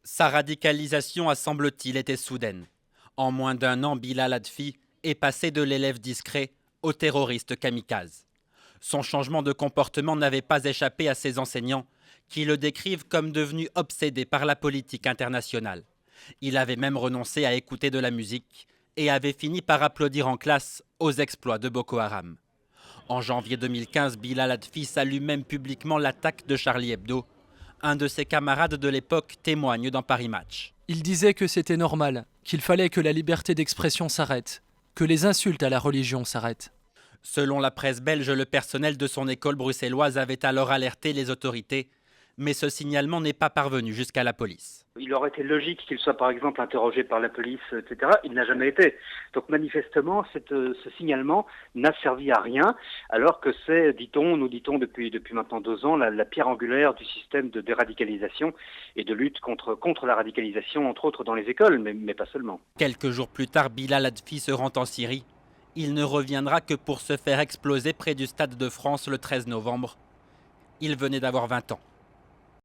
Sa radicalisation a, semble-t-il, été soudaine. En moins d'un an, Bilal Hadfi est passé de l'élève discret au terroriste kamikaze. Son changement de comportement n'avait pas échappé à ses enseignants, qui le décrivent comme devenu obsédé par la politique internationale. Il avait même renoncé à écouter de la musique et avait fini par applaudir en classe aux exploits de Boko Haram. En janvier 2015, Bilal Hadfi salue même publiquement l'attaque de Charlie Hebdo. Un de ses camarades de l'époque témoigne dans Paris Match. Il disait que c'était normal, qu'il fallait que la liberté d'expression s'arrête, que les insultes à la religion s'arrêtent. Selon la presse belge, le personnel de son école bruxelloise avait alors alerté les autorités, mais ce signalement n'est pas parvenu jusqu'à la police. Il aurait été logique qu'il soit par exemple interrogé par la police, etc. Il n'a jamais été. Donc manifestement, ce signalement n'a servi à rien, alors que c'est, nous dit-on depuis maintenant 2 ans, la pierre angulaire du système de déradicalisation et de lutte contre la radicalisation, entre autres dans les écoles, mais pas seulement. Quelques jours plus tard, Bilal Hadfi se rend en Syrie. Il ne reviendra que pour se faire exploser près du Stade de France le 13 novembre. Il venait d'avoir 20 ans.